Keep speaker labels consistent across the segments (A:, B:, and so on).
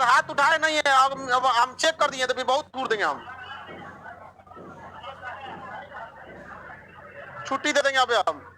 A: अगर हाथ उठाए नहीं है, अब हम चेक कर दिए तो फिर बहुत तूड़ देंगे, हम छुट्टी दे देंगे यहाँ पे हम।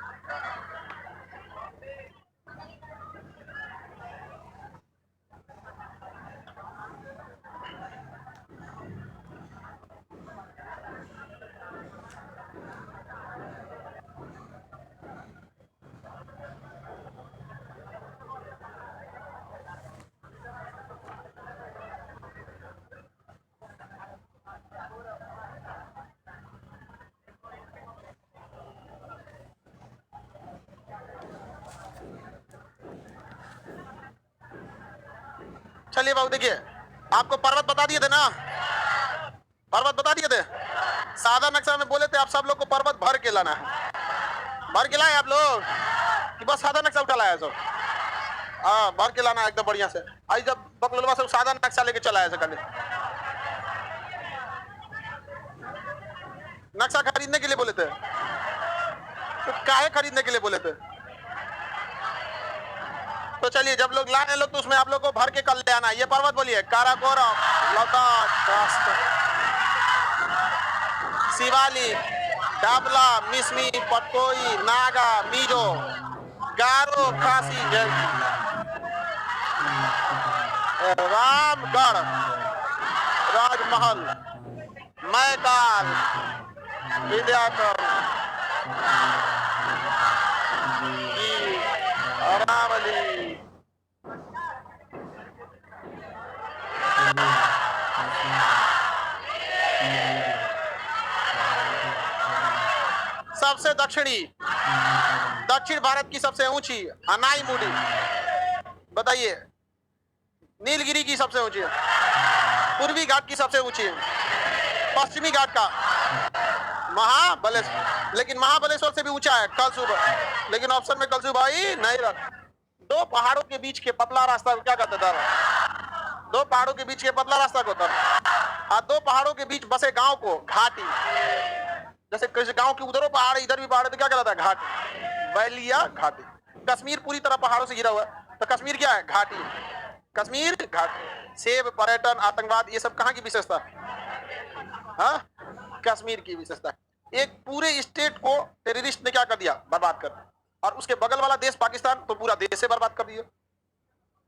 A: चलिए बाबू देखिए, आपको पर्वत बता दिए थे ना, पर्वत बता दिए थे। सादा नक्शा में बोले थे आप सब लोग को पर्वत भर के लाना है, भर के लाए आप लोग कि बस सादा नक्शा उठा लाया सब? हाँ, भर के लाना एकदम बढ़िया से। आई जब बकलवा सब सादा नक्शा लेके चला है कल, नक्शा खरीदने के लिए बोले थे, तो काहे खरीदने के लिए बोले थे? तो चलिए जब लोग लाए लोग तो उसमें आप लोग को भर के कल ले आना। ये पर्वत बोलिए, काराकोरम, लौका, शिवाली, डाबला, मिसमी, पटकोई, नागा, मीजो, गारो, खासी, रामगढ़, राजमहल, मैकाल, विद्याकर, अरावली, सबसे दक्षिण भारत की सबसे ऊंची अनाईमुडी, बताइए। नीलगिरी की सबसे ऊंची है, पूर्वी घाट की सबसे ऊंची है, पश्चिमी घाट का महाबलेश्वर, लेकिन महाबलेश्वर से भी ऊंचा है कल सुबह, लेकिन ऑप्शन में कल सुबह ही नहीं रहा। दो पहाड़ों के बीच के पतला रास्ता को क्या कहते हैं? दो पहाड़ों के बीच के पतला रास्ता को होता है, दो पहाड़ों के बीच बसे गांव को घाटी, जैसे किसी गांव के उधर पहाड़ इधर भी पहाड़, तो क्या कहलाता है? घाटी, बैलिया घाटी। कश्मीर पूरी तरह पहाड़ों से घिरा हुआ है, तो कश्मीर क्या है? घाटी, कश्मीर घाटी। सेब, पर्यटन, आतंकवाद, ये सब कहाँ की विशेषता है? हाँ, कश्मीर की विशेषता है। एक पूरे स्टेट को टेररिस्ट ने क्या कर दिया? बर्बाद कर दिया। और उसके बगल वाला देश पाकिस्तान तो पूरा देश से बर्बाद कर दिया।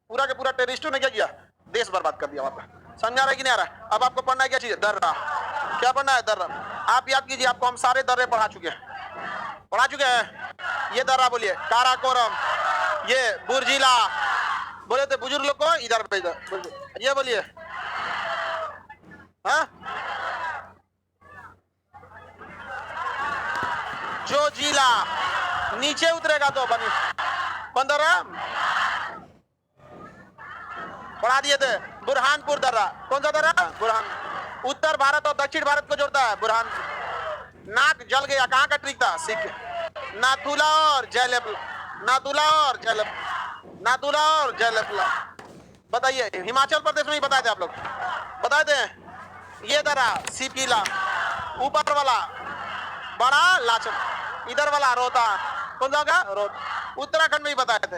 A: पूरा के पूरा टेररिस्टों ने क्या किया? देश बर्बाद कर दिया वहां पर। समझा रहा है कि नहीं आ रहा है? अब आपको पढ़ना है क्या चीज? दर्रा। क्या पढ़ना है? दर्रा। आप याद कीजिए, आपको हम सारे दर्रे पढ़ा चुके हैं। ये दर्रा बोलिए, काराकोरम, ये बुर्जिला, बोले थे बुजुर्ग लोग को इधर भेज। ये बोलिए, हाँ, जो जिला नीचे उतरेगा तो बनी पंद्रह पढ़ा दिए थे। बुरहानपुर दर्रा, कौन सा दर्रा? बुरहान, उत्तर भारत और दक्षिण भारत को जोड़ता है बुरहान। नाक जल गया, कहाँ का ट्रिक था? सिख, नाथुला और जयलेपला, नाथुला और जयलेपला, नाथुला और जयलेपला। बताइए, हिमाचल प्रदेश में ही बताए थे आप लोग, बताए थे। ये दर्रा सिपिला, ऊपर वाला बड़ा लाचन, इधर वाला रोहता, कौन सा होगा? रोहता। उत्तराखंड में ही बताए थे।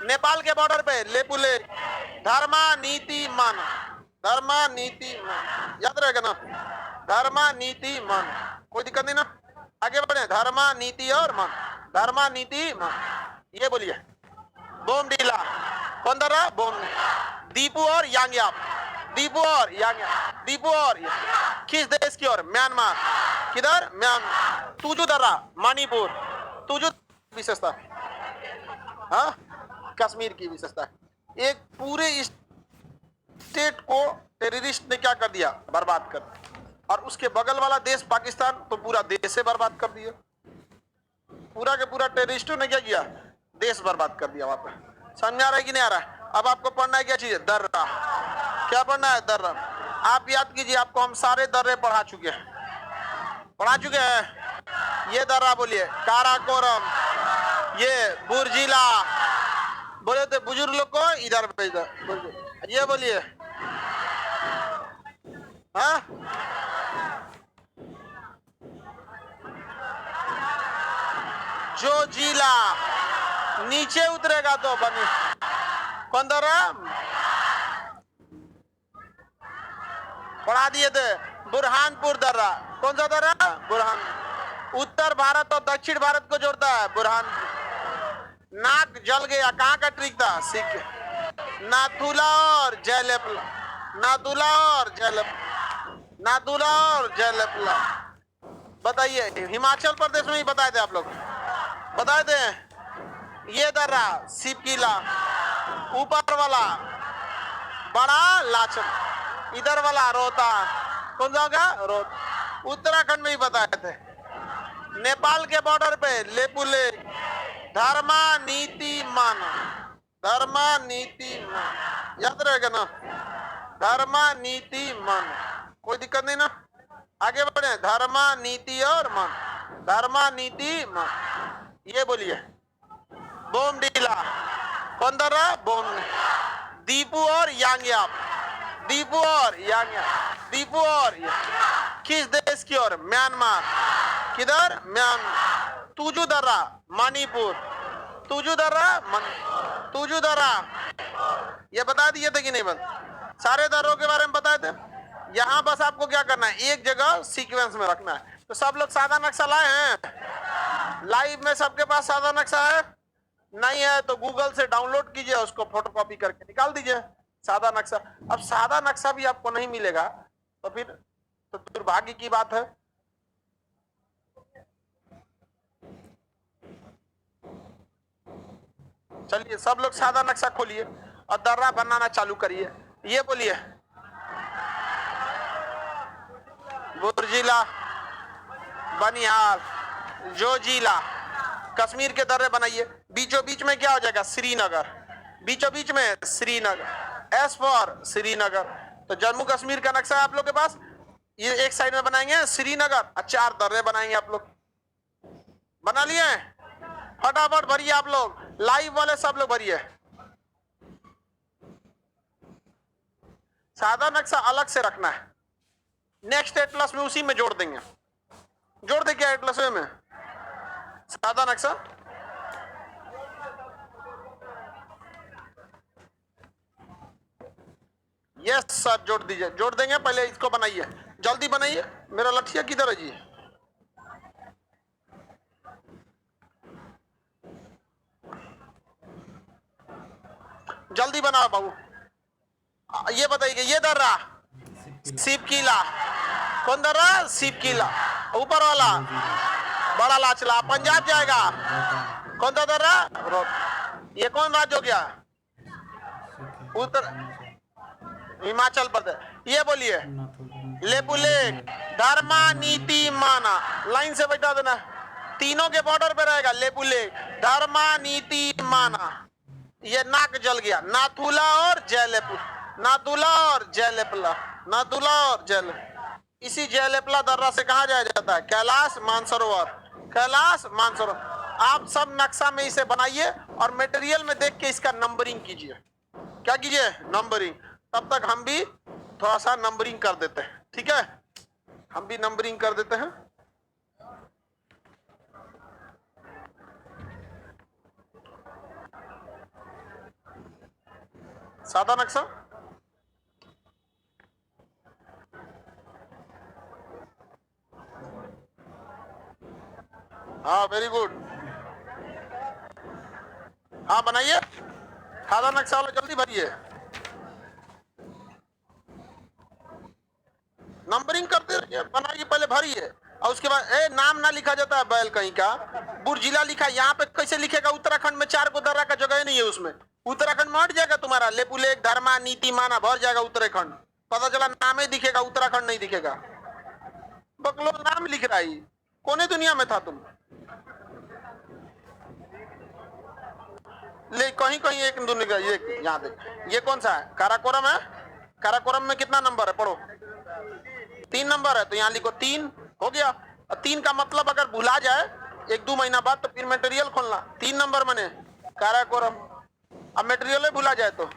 A: नेपाल के बॉर्डर पे लेपुले, धर्मा नीति मन, धर्मा नीति मन, याद रहेगा ना? धर्मा नीति मन, कोई दिक्कत नहीं ना? आगे बढ़े, धर्मा नीति और मन, धर्मा नीति मन। ये बोलिए, बोमडीला, कौन दर्रा? बोम, दीपू और यांगयाप, दीपू और यांगयाप, दीपू और किस देश की ओर? म्यांमार। किधर? म्यांमार। तुजू दर्रा, मणिपुर, तुजू विशेषता, हाँ, कश्मीर की विशेषता है। एक पूरे स्टेट को टेररिस्ट ने क्या कर दिया? बर्बाद कर दिया। और उसके बगल वाला देश पाकिस्तान तो पूरा देश से बर्बाद कर दिया। पूरा के पूरा टेररिस्टों ने क्या किया? देश बर्बाद कर दिया वहां पर। समझ आ रहा है कि नहीं आ रहा है? अब आपको पढ़ना है क्या चीज? दर्रा। क्या पढ़ना है? दर्रा। आप याद कीजिए, आपको हम सारे दर्रे पढ़ा चुके हैं। ये दर्रा बोलिए, काराकोरम, ये बुर्जिला, बोले थे बुजुर्ग लोग को इधर भेज दो। ये बोलिए, हाँ, जो जिला नीचे उतरेगा तो बनी, कौन दर्रा? पढ़ा दिए थे। बुरहानपुर दर्रा, कौन सा दर्रा? बुरहान। उत्तर भारत और दक्षिण भारत को जोड़ता है बुरहान। नाक जल गया, कहाँ का ट्रिक था? सिख। नाथुला और जयलेपला, नाथुला और जयलेपला, नाथुला और जयलेपला। बताइए, हिमाचल प्रदेश में ही बताए थे आप लोग, बताए थे। ये दर्रा सिपकिला, ऊपर वाला बड़ा लाचन, इधर वाला रोहता, कौन सा होगा? रोहता। उत्तराखंड में ही बताए थे। नेपाल के बॉर्डर पे लेपू लेक, धर्मा नीति मान, धर्मा नीति मान, याद रहेगा ना? धर्मा नीति मान, कोई दिक्कत नहीं ना? आगे बढ़े। धर्मा नीति और मान, धर्मा नीति मान। ये बोलिए। बोमडीला, कौन दर्रा? बोम। दीपू और यांगयाप, दीपू और यांगयाप, दीपू और किस देश की ओर? म्यांमार। किधर? म्यांमार। तुजू दर्रा, मणिपुर। तुजू दर्रा, तुजू दर्रा, ये बता दिए थे कि नहीं? बस सारे दर्रों के बारे में बताए थे। यहाँ बस आपको क्या करना है, एक जगह सीक्वेंस में रखना है। तो सब लोग सादा नक्शा लाए हैं? लाइव में सबके पास सादा नक्शा है? नहीं है तो गूगल से डाउनलोड कीजिए, उसको फोटोकॉपी करके निकाल दीजिए सादा नक्शा। अब सादा नक्शा भी आपको नहीं मिलेगा तो फिर तो दुर्भाग्य की बात है। चलिए सब लोग सादा नक्शा खोलिए और दर्रा बनाना चालू करिए। ये बोलिए। बुर्जिला, बनिहाल, जोजिला, कश्मीर के दर्रे बनाइए। बीचों बीच में क्या हो जाएगा? श्रीनगर, बीचों बीच में श्रीनगर, एस फॉर श्रीनगर। तो जम्मू कश्मीर का नक्शा है आप लोग के पास, ये एक साइड में बनाएंगे श्रीनगर और 4 दर्रे बनाएंगे। आप लोग बना लिए? फटाफट भरिए आप लोग, लाइव वाले सब लोग भरिए। सादा नक्शा अलग से रखना है, नेक्स्ट एटलस में उसी में जोड़ देंगे। जोड़ दे क्या एटलस में सादा नक्शा? यस सर, जोड़ दीजिए, जोड़ देंगे। पहले इसको बनाइए, जल्दी बनाइए। मेरा लठिया किधर है जी? जल्दी बनाओ बाबू। ये बताइए, ये दर्रा सिपकिला, कौन दर्रा? सिपकिला। ऊपर वाला बड़ा लाचला, पंजाब जाएगा। कौन सा दर्रा? ये कौन राज्य हो गया? उत्तर हिमाचल प्रदेश। ये बोलिए। लेपू लेक, धर्मा नीति माना, लाइन से बैठा देना। तीनों के बॉर्डर पे रहेगा लेपू लेक, धर्मा नीति माना। ये नाक जल गया, नाथुला और जयलेपला, नाथुला और जयलेपला, नाथुला और जयल। इसी जयलेपला दर्रा से कहा जाया जाता है? कैलाश मानसरोवर, कैलाश मानसरोवर। आप सब नक्शा में इसे बनाइए और मटेरियल में देख के इसका नंबरिंग कीजिए। क्या कीजिए? नंबरिंग। तब तक हम भी थोड़ा सा नंबरिंग कर देते हैं, ठीक है? हम भी नंबरिंग कर देते हैं। सादा नक्शा हाँ, वेरी गुड। हाँ बनाइए, सादा नक्शा वाला जल्दी भरिए। नंबरिंग करते रहिए, बनाइए, पहले भरिए और उसके बाद नाम ना लिखा जाता है बैल कहीं का, बुर्जिला लिखा। यहाँ पे कैसे लिखेगा? उत्तराखंड में 4 को दर्रा का जगह नहीं है उसमें। उत्तराखंड में हट जाएगा तुम्हारा, लेपू लेक, धर्मा नीति माना भर जाएगा उत्तराखंड। पता चला नाम ही दिखेगा, उत्तराखंड नहीं दिखेगा। बकलोल नाम लिख रहा है, कोने दुनिया में था तुम? ले कहीं कहीं एक दुनिया। ये यहाँ देख, ये कौन सा है? काराकोरम है। काराकोरम में कितना नंबर है? पढ़ो। 3 नंबर है, तो यहाँ लिखो 3, हो गया। और 3 का मतलब अगर भुला जाए 1-2 महीना बाद तो फिर मटेरियल खोलना। 3 नंबर मने काराकोरम। अब मटेरियल भुला जाए तो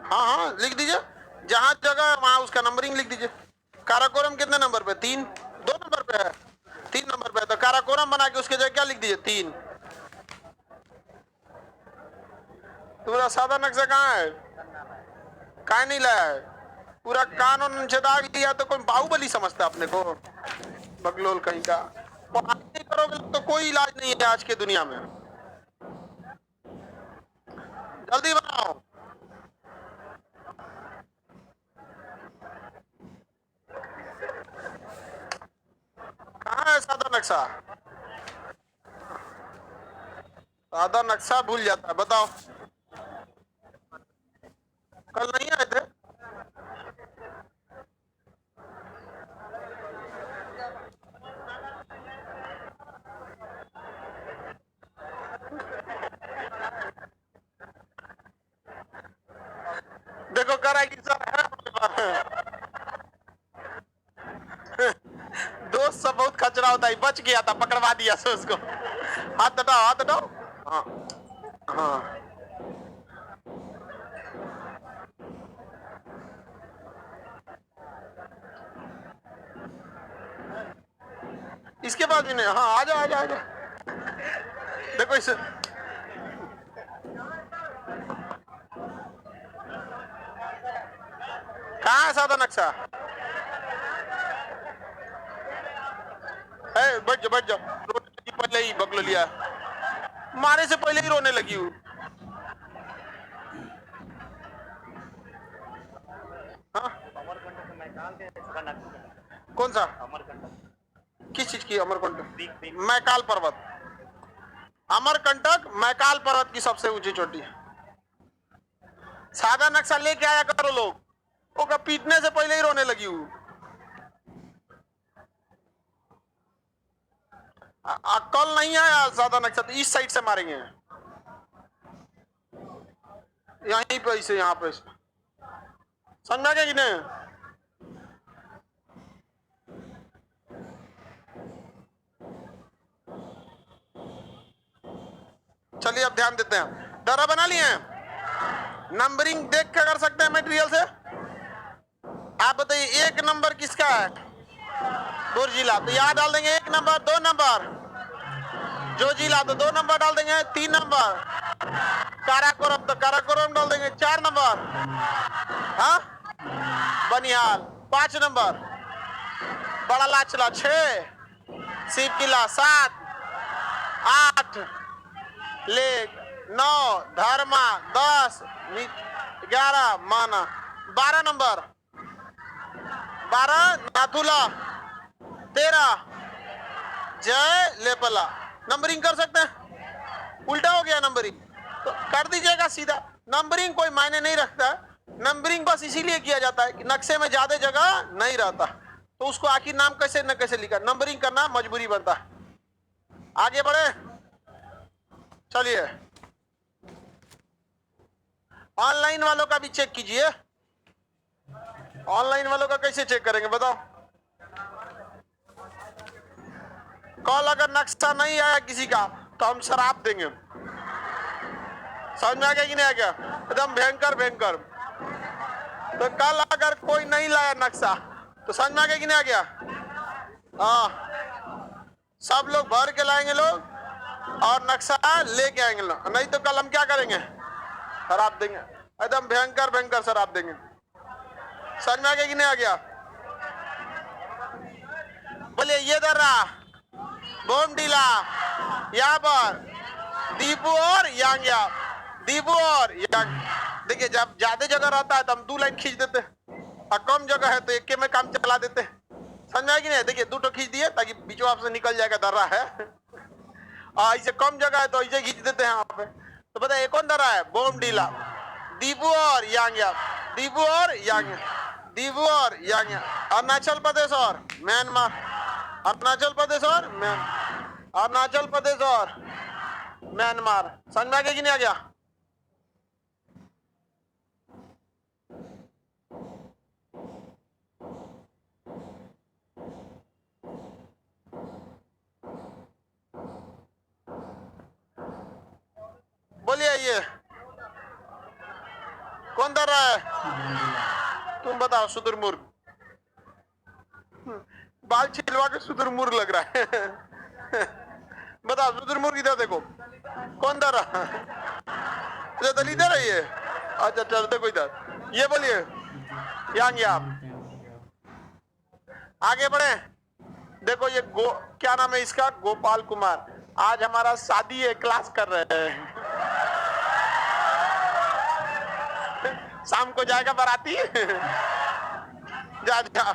A: हाँ हाँ लिख दीजिए, जहां जगह वहां उसका नंबरिंग लिख दीजिए। काराकोरम कितने नंबर पे? 3, 2 नंबर पे है, 3 नंबर पे है। तो काराकोरम बना के उसके जगह क्या लिख दीजिए? 3। तुम्हारा सादा नक्शा कहाँ है? कहाँ नहीं लाया है? पूरा कानून छेदाग लिया तो कोई बाहुबली समझता है अपने को, बगलोल कहीं का। पढ़ाई नहीं करोगे तो कोई इलाज नहीं है आज के दुनिया में। जल्दी बनाओ। कहाँ है सादा नक्शा? सादा नक्शा भूल जाता है, बताओ। कल नहीं आए थे? देखो कराएगी सर है अपने पास। दोस्त सब बहुत खचरा होता है, बच गया था, पकड़वा दिया से उसको। हाथ हटाओ, हाथ हटाओ। हाँ हाँ, इसके बाद भी नहीं। हाँ आजा आजा आजा। देखो इसे, कहाँ है सादा नक्शा? है, बैठ जाओ बैठ जाओ। रोने लगी पहले ही बगलो लिया, मारे से पहले ही रोने लगी हूँ। हाँ? कौन सा? किस चीज की अमरकंटक? मैकाल पर्वत। अमरकंटक मैकाल पर्वत की सबसे ऊंची चोटी है। सादा नक्शा लेके आया करो लोग। वो पीटने से पहले ही रोने लगी हूँ। कल नहीं आया सादा नक्शा, तो इस साइड से मारेंगे, यहीं पे इसे, यहाँ पे समझा क्या कि नहीं? चलिए अब ध्यान देते हैं। डरा बना लिए हैं? नंबरिंग देख के कर सकते हैं मटेरियल से। आप बताइए 1 नंबर किसका है? बुर्जिला, तो यहाँ डाल देंगे 1 नंबर। 2 नंबर जो जिला, तो 2 नंबर डाल देंगे। 3 नंबर काराकोरम, तो काराकोरम डाल देंगे। 4 नंबर हाँ बनिहाल। 5 नंबर बड़ा लाचला। 6 शिव किला। 7 8 लेक। 9 धर्मा। 10 11 माना। 12 नंबर 12 नाथुला। 13 जय लेपला। नंबरिंग कर सकते हैं? उल्टा हो गया नंबरिंग, तो कर दीजिएगा सीधा। नंबरिंग कोई मायने नहीं रखता है। नंबरिंग बस इसीलिए किया जाता है कि नक्शे में ज्यादा जगह नहीं रहता, तो उसको आखिर नाम कैसे न कैसे लिखा। नंबरिंग करना मजबूरी बनता है। आगे बढ़े, चलिए। ऑनलाइन वालों का भी चेक कीजिए। ऑनलाइन वालों का कैसे चेक करेंगे बताओ? कल अगर नक्शा नहीं आया किसी का तो हम शराब देंगे। समझ में आ गया कि नहीं आ गया? एकदम भयंकर भयंकर। तो कल अगर कोई नहीं लाया नक्शा तो समझ में आ गया कि नहीं आ गया? हाँ, सब लोग भर के लाएंगे लोग और नक्शा लेके आएंगे लोग। नहीं तो कल हम क्या करेंगे? शराब देंगे, एकदम भयंकर भयंकर शराब देंगे। समझ में आ गया कि नहीं आ गया? बोलिए ये दर्रा बोमडीला, यहाँ पर दीपू और यांग्या। दीपू और यांग। देखिए जब ज्यादा जगह रहता है तो हम 2 लाइन खींच देते हैं, और कम जगह है तो 1 में काम चला देते हैं। समझ में आया कि नहीं? देखिए 2 खींच दिए ताकि बीचों आपसे निकल जाएगा दर्रा है। और इसे कम जगह है तो इसे खींच देते हैं यहाँ पे। तो पता है कौन दर्रा है? बोमडीला। दीपू और यांग्या। दीपू और यांग्या। दीपू और यांग्या। अरुणाचल प्रदेश और म्यांमार। अरुणाचल प्रदेश और अरुणाचल प्रदेश और म्यांमार। समझ में आ गया कि नहीं आ गया? बोलिए ये कौन दर्रा है? तुम बताओ शुतुरमुर्ग। बाल छिलवा के शुतुरमुर्ग लग रहा है। बताओ शुतुरमुर्ग इधर देखो, कौन दर रहा? इधर इधर है ये। अच्छा चल देखो इधर, ये बोलिए यहाँ आप आगे बढ़े। देखो ये क्या नाम है इसका, गोपाल कुमार। आज हमारा शादी है, क्लास कर रहे हैं। शाम को जाएगा बाराती। जा जा।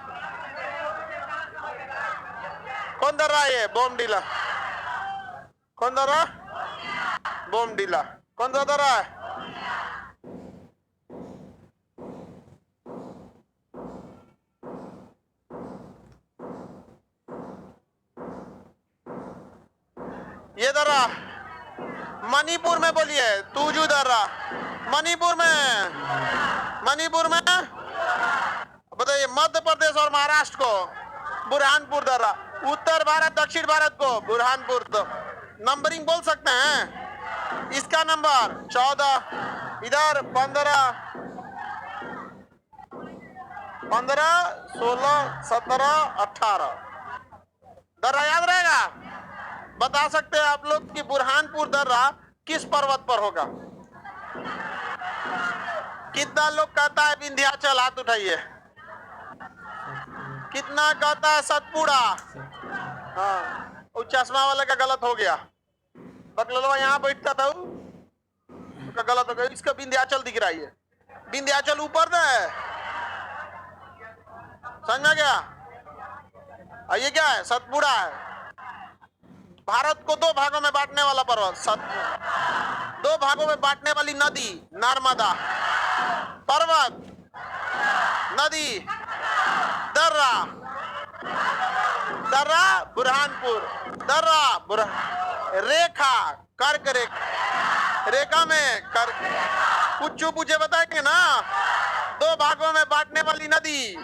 A: कौन दर रहा है ये? Bomb dealer. कौन दर रहा? Bomb dealer. कौन दर रहा है? ये दर रहा मणिपुर में, बोलिए तू जो दर रहा मणिपुर में बताइए। मध्य प्रदेश और महाराष्ट्र को बुरहानपुर दर रहा। उत्तर भारत दक्षिण भारत को बुरहानपुर। तो नंबरिंग बोल सकते हैं। इसका नंबर 14, इधर 15, 16, 17, 18 दर्रा याद रहेगा। बता सकते हैं आप लोग कि बुरहानपुर दर्रा किस पर्वत पर होगा? कितना लोग कहता है विंध्याचल? हाथ उठाइए। कितना कहता है सतपुड़ा? हाँ, वो चश्मा वाले का गलत हो गया। बकलोलवा यहाँ बैठता था, उसका गलत हो गया। इसका विंध्याचल दिख रहा है। विंध्याचल ऊपर है, समझ में गया? और ये क्या है? सतपुड़ा है। भारत को दो भागों में बांटने वाला पर्वत दो भागों में बांटने वाली नदी नर्मदा। पर्वत, नदी, दर्रा। दर्रा बुरहानपुर, दर्रा रेखा, कर्क रेखा में कर कुछ पूछे बताएंगे ना। दो भागों में बांटने वाली नदी,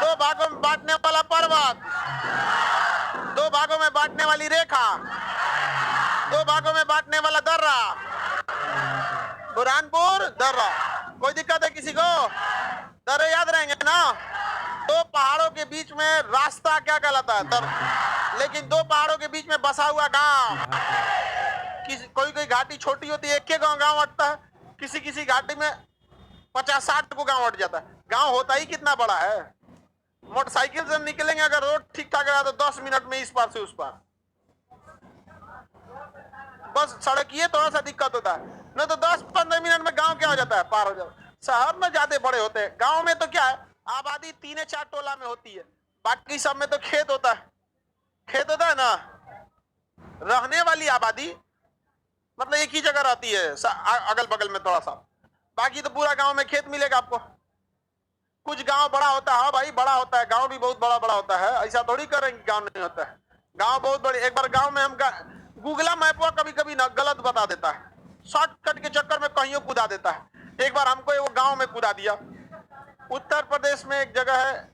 A: दो भागों में बांटने वाला पर्वत, दो भागों में बांटने वाली रेखा, दो भागों में बांटने वाला दर्रा। बुरहानपुर दर्रा। कोई दिक्कत है किसी को? दर्रे याद रहेंगे ना। दो पहाड़ों के बीच में रास्ता क्या कहलाता है? लेकिन दो पहाड़ों के बीच में बसा हुआ गांव। कोई घाटी छोटी होती है, एक गांव अटता है। किसी घाटी में 50-60 को गांव अट जाता है। गांव होता ही कितना बड़ा है। मोटरसाइकिल से निकलेंगे अगर रोड ठीक ठाक रहा तो 10 मिनट में इस पार से उस पार। बस सड़क ये थोड़ा सा दिक्कत होता है, नहीं तो 10-15 मिनट में गांव क्या हो जाता है, पार हो जाता है। शहर में ज्यादा बड़े होते हैं। गांव में तो क्या है, आबादी 3-4 टोला में होती है, बाकी सब में तो खेत होता है। खेत होता है ना, रहने वाली आबादी मतलब एक ही जगह रहती है, अगल बगल में थोड़ा सा। बाकी तो पूरा गांव में खेत मिलेगा आपको। कुछ गांव बड़ा होता है, हाँ भाई बड़ा होता है, गांव भी बहुत बड़ा बड़ा होता है। ऐसा थोड़ी करेंगे गांव नहीं होता है। गांव बहुत बड़े। एक बार गांव में हम गूगल मैप कभी कभी ना गलत बता देता है, शॉर्टकट के चक्कर में कहीं कुदा देता है। एक बार हमको वो गांव में कुदा दिया। उत्तर प्रदेश में एक जगह है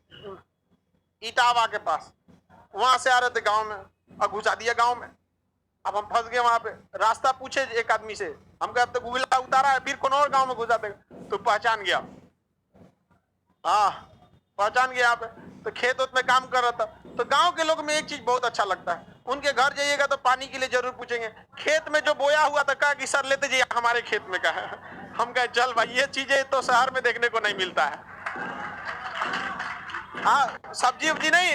A: इटावा के पास, वहां से आ रहे थे गांव में और घुसा दिया गांव में। अब हम फंस गए वहां पे। रास्ता पूछे एक आदमी से, हम कहते गूगल उतारा है, फिर कौन और गांव में घुसा देगा। तो पहचान गया, हाँ पहचान गया यहाँ पे। तो खेत उत में काम कर रहा था। तो गांव के लोग में एक चीज बहुत अच्छा लगता है, उनके घर जाइएगा तो पानी के लिए जरूर पूछेंगे। खेत में जो बोया हुआ था, कहा कि सर लेते जाइए हमारे खेत में का है। हम कहे चल भाई, ये चीजें तो शहर में देखने को नहीं मिलता है। हाँ, सब्जी उब्जी नहीं,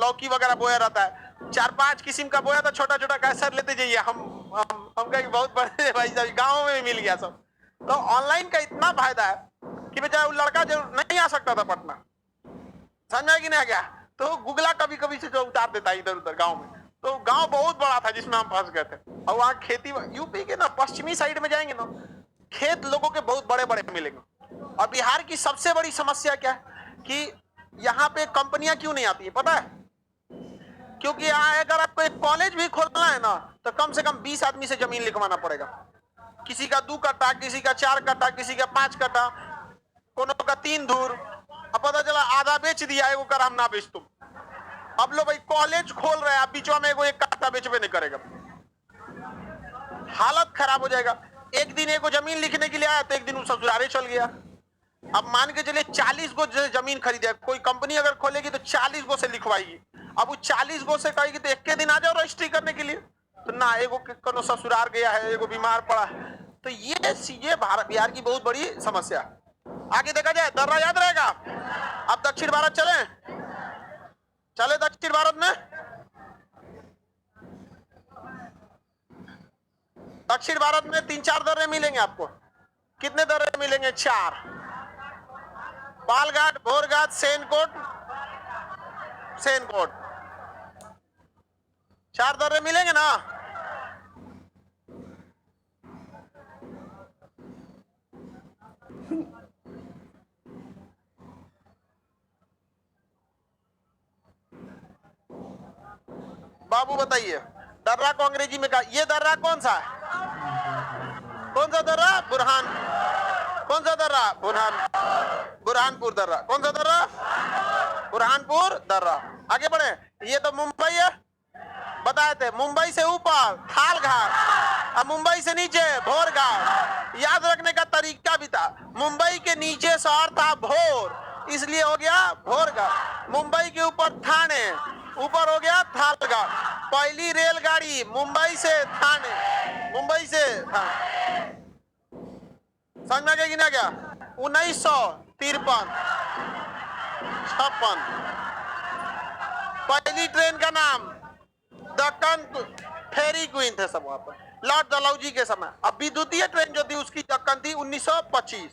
A: लौकी वगैरह बोया रहता है, 4-5 किस्म का बोया था, छोटा छोटा। कहा सर लेते जाइए। हम कहे बहुत बड़े भाई साहब, गाँव में भी मिल गया सब। तो ऑनलाइन का इतना फायदा है कि बेचारा वो लड़का जो नहीं आ सकता था पटना, समझ में कि नहीं आ गया, तो गूगला कभी कभी से जो उतार देता है इधर उधर गांव में। तो गांव बहुत बड़ा था जिसमें हम फंस गए थे। और वहाँ खेती, यूपी के ना पश्चिमी साइड में जाएंगे ना, खेत लोगों के बहुत बड़े बड़े मिलेंगे। और बिहार की सबसे बड़ी समस्या क्या है कि यहाँ पे कंपनियां क्यों नहीं आती है पता है? क्योंकि अगर आपको एक कॉलेज भी खोलना है ना, तो कम से कम 20 आदमी से जमीन लिखवाना पड़ेगा। किसी का 2 कट्टा, किसी का 4 कट्टा, किसी का 5 कट्टा, कोनो का 3 धूर। अब पता चला आधा बेच दिया, एगो कर हम ना बेच तुम। अब लो भाई कॉलेज खोल रहे हैं, बीचवा में एगो 1 कट्टा बेचबे नहीं करेगा, हालत खराब हो जाएगा। एक दिन एगो जमीन लिखने के लिए आया तो एक दिन वो ससुरारे चल गया। अब मान के चलिए 40 गो जमीन खरीदे, कोई कंपनी अगर खोलेगी तो 40 गो से लिखवाएगी। अब वो 40 गो से कहेगी तो एक के दिन आ जाओ रजिस्ट्री करने के लिए, तो ना एगो कनो ससुराल गया है, एगो बीमार पड़ा है। तो ये चीजें भारत बिहार की बहुत बड़ी समस्या। आगे देखा जाए, दर्रा याद रहेगा। अब दक्षिण भारत चले दक्षिण भारत में। दक्षिण भारत में 3-4 दर्रे मिलेंगे आपको। कितने दर्रे मिलेंगे? 4। बालघाट, भोरघाट, सेनकोट, 4 दर्रे मिलेंगे ना। बाबू बताइए, दर्रा को अंग्रेजी में कहा, ये दर्रा कौन सा है? कौन सा दर्रा? बुरहान। कौन सा दर्रा? बुरहानपुर दर्रा। कौन सा दर्रा? बुरहानपुर दर्रा। आगे बढ़े, ये तो मुंबई है, बताए थे। मुंबई से ऊपर थाल घाट, अब मुंबई से नीचे भोर घाट। याद रखने का तरीका भी था, मुंबई के नीचे शहर था भोर, इसलिए हो गया भोर घाट। मुंबई के ऊपर थाने, ऊपर हो गया थाल घाट। पहली रेलगाड़ी मुंबई से थाने, मुंबई से थाने। समझ में आ गया कि ना क्या? 1953 56 पहली ट्रेन का नाम दक्कन फेरी क्वीन थे सब वहां पर, लॉर्ड डलहौजी के समय। अब विद्युतीय ट्रेन जो थी उसकी दक्कन थी 1925,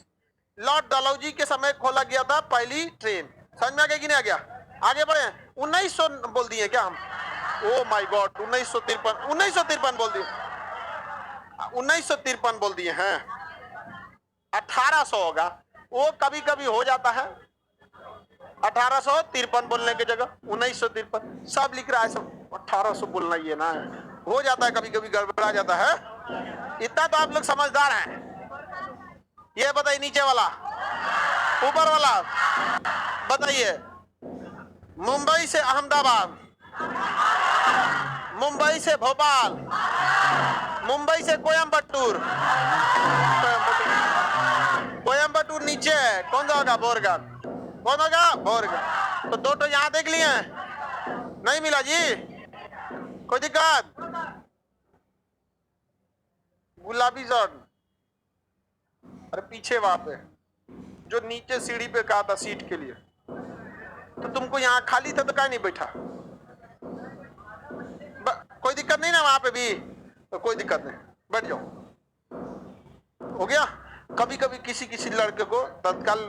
A: लॉर्ड डलहौजी के समय खोला गया था पहली ट्रेन। समझ में आ गया कि नहीं आ गया? आगे बढ़े, 1900 बोल दिए क्या हम? ओ माय गॉड, 1953 बोल दिए, 1953 बोल दिए हैं। 1800 होगा, वो कभी कभी हो जाता है। 1853 बोलने की जगह 1953 सब लिख रहा है, सब 1800 बोलना ही है ना, हो जाता है कभी कभी, गड़बड़ा जाता है। इतना तो आप लोग समझदार हैं। ये बताइए, नीचे वाला ऊपर वाला बताइए। मुंबई से अहमदाबाद, मुंबई से भोपाल, मुंबई से कोयम्बटूर, कोयम्बटूर नीचे कौन सा होगा? बोरघाट। कौन होगा? बोरघाट। तो 2 तो यहां देख लिए, नहीं मिला जी, कोई दिक्कत? गुलाबी जोन, अरे पीछे वहां पे जो नीचे सीढ़ी पे कहा था सीट के लिए, तो तुमको यहाँ खाली था तो क्या नहीं बैठा? कोई दिक्कत नहीं ना वहां पे भी? तो कोई दिक्कत नहीं, बैठ जाओ। हो गया। कभी कभी किसी लड़के को तत्काल,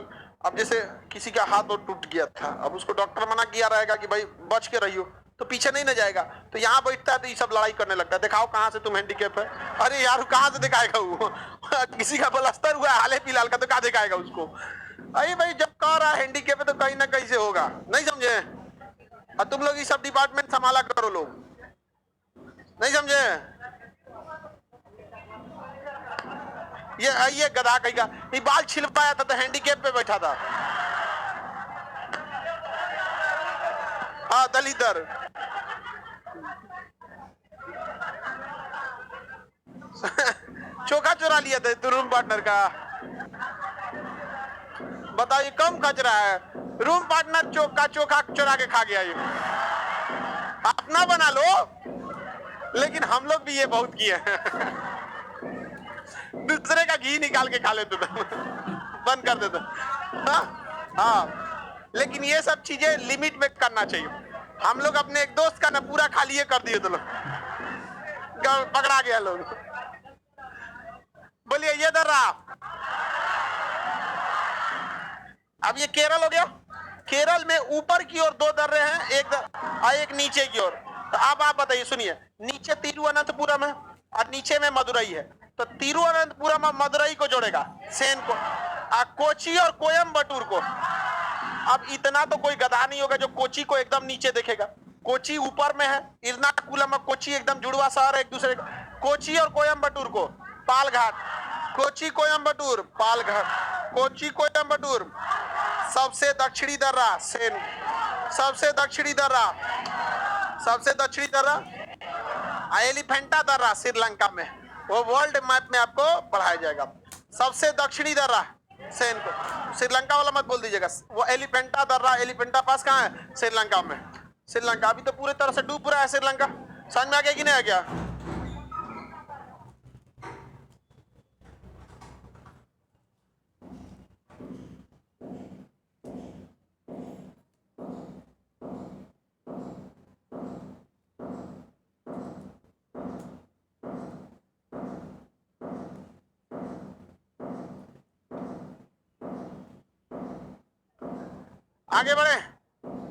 A: अब जैसे किसी का हाथ और टूट गया था, अब उसको डॉक्टर मना किया रहेगा कि भाई बच के रहियो, तो पीछे नहीं ना जाएगा, तो यहाँ बैठता है तो ये सब लड़ाई करने लगता है, दिखाओ कहाँ से तुम हैंडीकैप है। अरे यार कहाँ से दिखाएगा वो? किसी का प्लास्टर हुआ है हाल फिलहाल का, तो कहाँ दिखाएगा उसको? अरे भाई जब कह रहा है हैंडीकैप है तो कहीं ना कहीं से होगा, नहीं समझे? और तुम लोग ये सब डिपार्टमेंट संभाला करो लोग, नहीं समझे? ये गधा कहेगा, ये बाल छिलवाया था तो हैंडीकैप पे बैठा था। हाँ दलितर। चोखा चुरा लिया था तो रूम पार्टनर का, बताओ ये कम कचरा है? रूम पार्टनर चोखा चुरा के खा गया। ये अपना बना लो, लेकिन हम लोग भी ये बहुत किए हैं। दूसरे का घी निकाल के खा लेते थे, बंद कर देते। हाँ, लेकिन ये सब चीजें लिमिट में करना चाहिए। हम लोग अपने एक दोस्त का ना पूरा खाली कर दिए, तो लोग पकड़ा गया लोग। बोलिए ये दर्रा। अब ये केरल हो गया। केरल में ऊपर की ओर 2 दर्रे हैं, एक नीचे की ओर। तो अब आप बताइए, सुनिए, नीचे तिरुवनंतपुरम है और नीचे में मदुरई है। तो तिरुवनंतपुरम और मदुरई को जोड़ेगा सेन को, कोची और कोयम्बटूर को। अब इतना तो कोई गधा नहीं होगा जो कोची को एकदम नीचे देखेगा। कोची ऊपर में है, इरनाकुलम और कोची एकदम जुड़वा शहर है एक दूसरे का। कोची और कोयम्बटूर को पालघाट, कोची कोयम्बटूर पालघाट, कोची कोयम्बटूर। सबसे दक्षिणी दर्रा सेन, सबसे दक्षिणी दर्रा एलिफेंटा दर्रा श्रीलंका में, वो वर्ल्ड मैप में आपको पढ़ाया जाएगा। सबसे दक्षिणी दर्रा सेन को, श्रीलंका वाला मत बोल दीजिएगा। वो एलिफेंटा दर्रा, एलिफेंटा पास कहाँ है? श्रीलंका में। श्रीलंका अभी तो पूरी तरह से डूब रहा है श्रीलंका। समझ में आ गया कि नहीं आ गया? आगे बढ़े।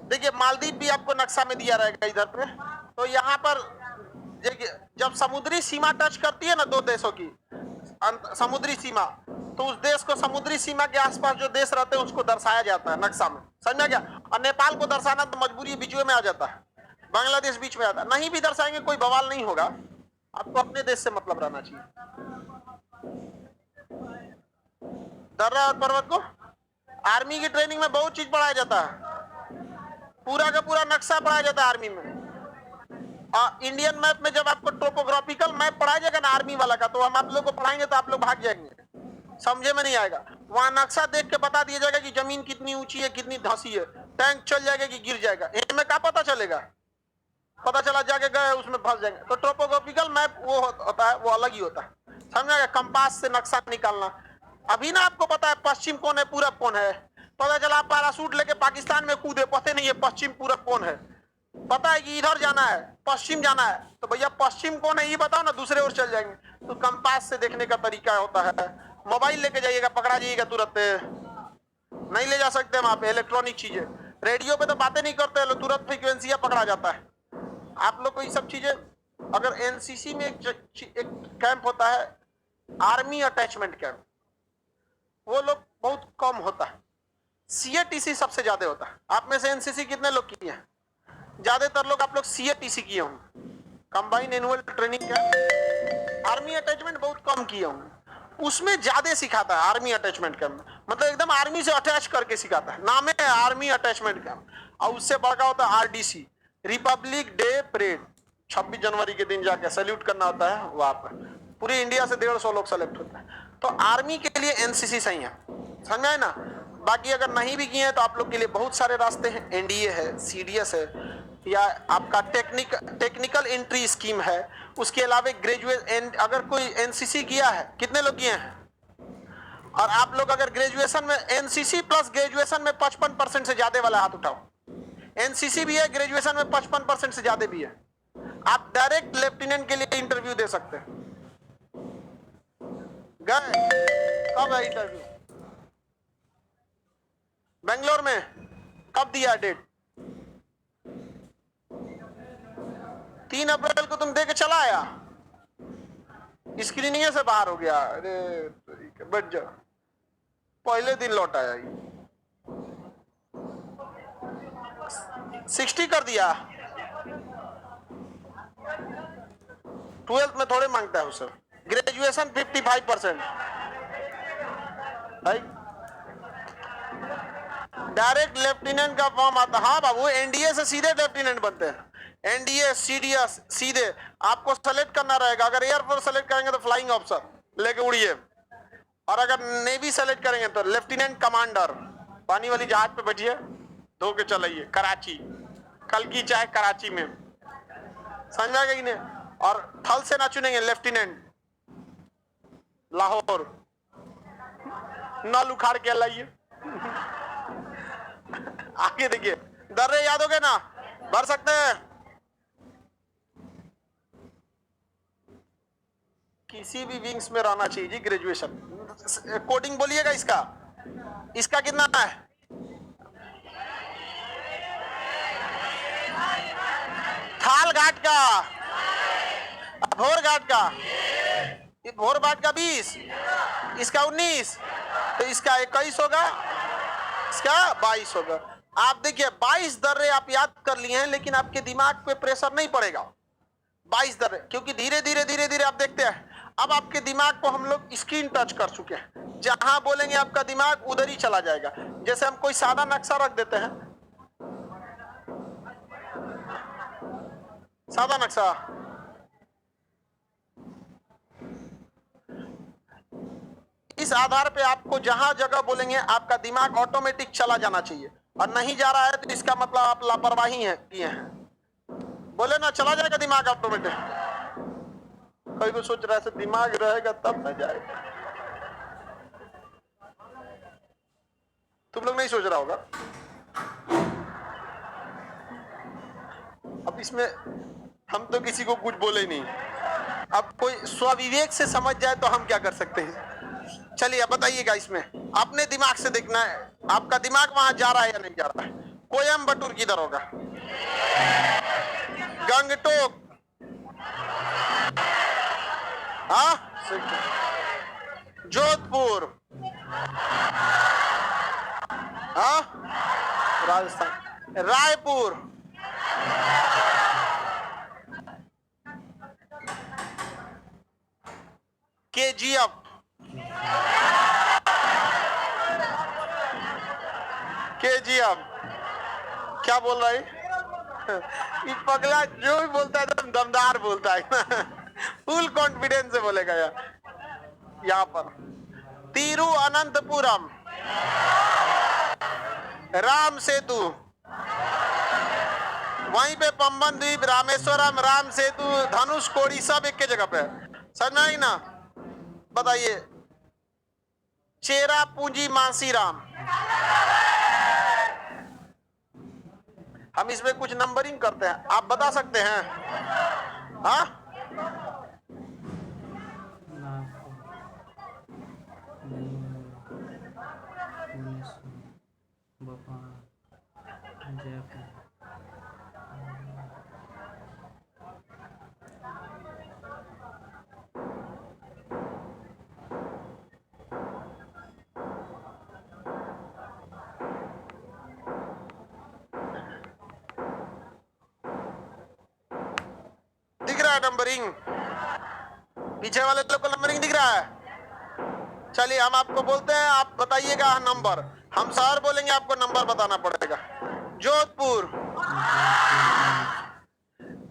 A: देखिए मालदीव भी आपको नक्शा में दिया रहेगा इधर पे। तो यहाँ पर देखिए जब समुद्री सीमा टच करती है ना दो देशों की समुद्री सीमा, तो उस देश को समुद्री सीमा के आसपास जो देश रहते हैं उसको दर्शाया जाता है नक्शा में। समझ में गया? और नेपाल को दर्शाना तो मजबूरी बीच में आ जाता है, बांग्लादेश बीच में आता है। नहीं भी दर्शाएंगे कोई बवाल नहीं होगा, आपको अपने देश से मतलब रहना चाहिए। दर्रा और पर्वत को आर्मी की ट्रेनिंग में बहुत चीज पढ़ाया जाता है, पूरा का पूरा नक्शा पढ़ाया जाता है आर्मी में। इंडियन मैप में जब आपको टोपोग्राफिकल मैप पढ़ाया जाएगा ना आर्मी वाला का, तो हम आप लोग को पढ़ाएंगे तो आप लोग भाग जाएंगे, समझे में नहीं आएगा। वहां नक्शा देख के बता दिया जाएगा कि जमीन कितनी ऊंची है, कितनी धंसी है, टैंक चल जाएगा कि गिर जाएगा। इनमें क्या पता चलेगा? पता चला जाके गए उसमें फंस जाएंगे। तो टोपोग्राफिकल मैप वो होता है, वो अलग ही होता है। समझा? कंपास से नक्शा निकालना। अभी ना आपको पता है पश्चिम कौन है पूरब कौन है, पता चला आप पैराशूट लेके पाकिस्तान में कूदे, पता नहीं है पश्चिम पूरब कौन है। पता है कि इधर जाना है, पश्चिम जाना है, तो भैया पश्चिम कौन है ये बताओ ना, दूसरे ओर चल जाएंगे। तो कंपास से देखने का तरीका होता है। मोबाइल लेके जाइएगा, पकड़ा जाइएगा तुरंत, नहीं ले जा सकते वहां पे इलेक्ट्रॉनिक चीजें। रेडियो पे तो बातें नहीं करते लोग, तुरंत फ्रीक्वेंसियां पकड़ा जाता है। आप लोग को ये सब चीजें, अगर एनसीसी में एक कैंप होता है आर्मी अटैचमेंट कैंप, वो लोग बहुत कम होता है। सीएटीसी सबसे ज्यादा होता है। आप में से एनसीसी कितने लोग किए हैं? ज्यादातर लोग आप लोग सीएटीसी किए होंगे, combine annual training camp. Army attachment बहुत कम किए होंगे, उसमें ज्यादा सिखाता है आर्मी अटैचमेंट कैंप। मतलब एकदम आर्मी से अटैच करके सिखाता है, नाम है आर्मी अटैचमेंट कैंप। और उससे बड़का होता है आरडीसी, रिपब्लिक डे परेड। 26 जनवरी के दिन जाके सैल्यूट करना होता है वहां पर। पूरी इंडिया से 150 लोग सेलेक्ट होते हैं। तो आर्मी के लिए एनसीसी सही है, समझ में आए ना? बाकी अगर नहीं भी किए हैं तो आप लोग के लिए बहुत सारे रास्ते हैं। एनडीए है, सीडीएस है, या आपका टेक्निकल एंट्री स्कीम है। उसके अलावा ग्रेजुएट, अगर कोई एनसीसी किया है, कितने लोग किए हैं? और आप लोग अगर ग्रेजुएशन में एनसीसी प्लस ग्रेजुएशन में 55% से ज्यादा वाला हाथ उठाओ। एनसीसी भी है, ग्रेजुएशन में 55% से ज्यादा भी है। आप डायरेक्ट लेफ्टिनेंट के लिए इंटरव्यू दे सकते हैं। गए कब है इंटरव्यू? बेंगलोर में कब दिया डेट? 3 अप्रैल को तुम दे के चला आया, स्क्रीनिंग से बाहर हो गया। अरे बैठ जा, पहले दिन लौट आया। 60 कर दिया। 12th में थोड़े मांगता है उसे। ग्रेजुएशन 55%। डायरेक्ट लेफ्टिनेंट का फॉर्म आता। हाँ बाबू, एनडीए से सीधे लेफ्टिनेंट बनते हैं। एनडीए सीडीएस सीधे आपको सेलेक्ट करना रहेगा। अगर एयरफोर्स सेलेक्ट करेंगे तो फ्लाइंग ऑफिसर लेके उड़िए, और अगर नेवी सेलेक्ट करेंगे तो लेफ्टिनेंट कमांडर, पानी वाली जहाज पे बैठिए, धो के चलाइए कराची, कल की चाय कराची में, समझ में आ गया कि नहीं? और थल से ना चुनेंगे, लेफ्टिनेंट लाहौर, नल उखाड़ के लाइए। आगे देखिए, दर्रे याद हो गए ना, भर सकते हैं। किसी भी विंग्स में रहना चाहिए जी ग्रेजुएशन। कोडिंग बोलिएगा इसका, इसका कितना है? थाल घाट का, भोर घाट का, भोर घाट का 20, इसका 19, तो इसका 21 होगा, इसका 22 होगा। आप देखिए 22 दर्रे आप याद कर लिए हैं, लेकिन आपके दिमाग पे प्रेशर नहीं पड़ेगा। 22 दर्रे, क्योंकि धीरे धीरे धीरे धीरे आप देखते हैं अब आपके दिमाग को हम लोग स्क्रीन टच कर चुके हैं। जहां बोलेंगे आपका दिमाग उधर ही चला जाएगा। जैसे हम कोई सादा नक्शा रख देते हैं, सादा नक्शा, इस आधार पे आपको जहां जगह बोलेंगे आपका दिमाग ऑटोमेटिक चला जाना चाहिए, और नहीं जा रहा है तो इसका मतलब आप लापरवाही है किए हैं। बोले ना चला जाएगा दिमाग ऑटोमेटिक। कोई को सोच रहा है दिमाग रहेगा तब न जाएगा। तुम लोग नहीं सोच रहा होगा। अब इसमें हम तो किसी को कुछ बोले नहीं, अब कोई स्वविवेक से समझ जाए तो हम क्या कर सकते हैं। चलिए अब बताइएगा, इसमें अपने दिमाग से देखना है आपका दिमाग वहां जा रहा है या नहीं जा रहा है। कोयम्बटूर किधर होगा? गंगटोक, हाँ, जोधपुर, हाँ, राजस्थान, रायपुर, केजीएफ, केजीएफ क्या बोल रहा है? ये पगला जो भी बोलता है एकदम दमदार बोलता है। फुल कॉन्फिडेंस से बोलेगा यार। यहाँ पर तिरुअनंतपुरम, राम सेतु, वहीं पे पंबन द्वीप, रामेश्वरम, राम सेतु, धनुषकोडी सब एक के जगह पे। समझ में आई ना? बताइए, चेरा पूंजी मासीराम। हम इसमें कुछ नंबरिंग करते हैं, आप बता सकते हैं? हाँ, नंबरिंग पीछे वाले लोग को नंबरिंग दिख रहा है। चलिए हम आपको बोलते हैं, आप बताइएगा नंबर। हम शहर बोलेंगे, आपको नंबर बताना पड़ेगा। जोधपुर,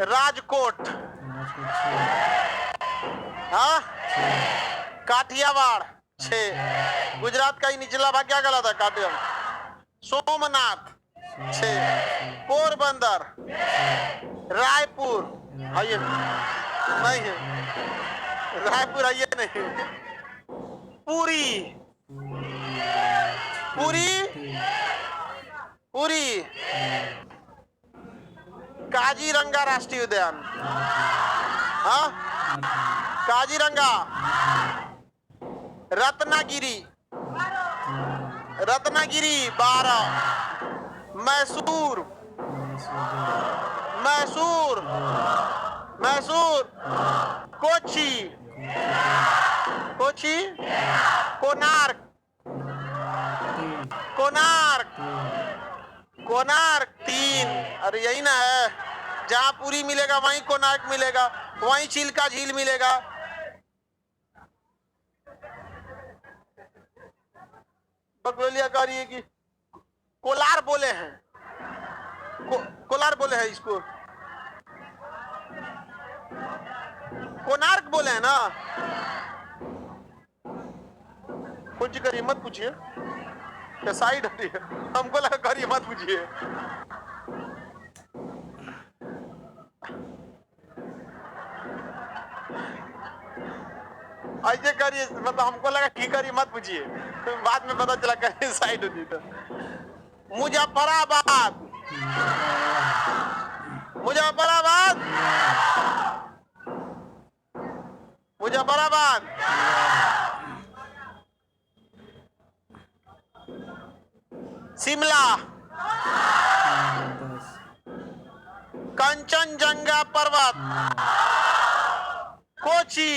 A: राजकोट, हाँ, काठियावाड़ 6, गुजरात का ही निचला भाग क्या कहलाता है? काठियावाड़, सोमनाथ 6, पोरबंदर, रायपुर, आइए नहीं है, रायपुर आइए नहीं, पुरी, पुरी, पुरी, काजीरंगा राष्ट्रीय उद्यान, हाँ, काजीरंगा, रत्नागिरी, रत्नागिरी 12, मैसूर, मैसूर, मैसूर, कोची, कोची, कोणार्क, कोणार्क, कोणार्क 3। अरे यही ना है, जहां पुरी मिलेगा वहीं कोणार्क मिलेगा, वहीं चिल्का झील मिलेगा। बकलोलिया कह रही है कि कोलार बोले हैं, कोलार बोले हैं इसको, कोणार्क बोले हैं ना। कुछ करिए मत पूछिए, क्या साइड हटी है, हमको लगा करिए मत पूछिए। ऐसे करिए, मतलब हमको लगा ठीक करिए मत पूछिए, बाद में पता चला करिए साइड होती। तो मुजफ्फराबाद, मुजफ्फराबाद, मुजफ्फराबाद, शिमला, कंचनजंगा पर्वत, कोची,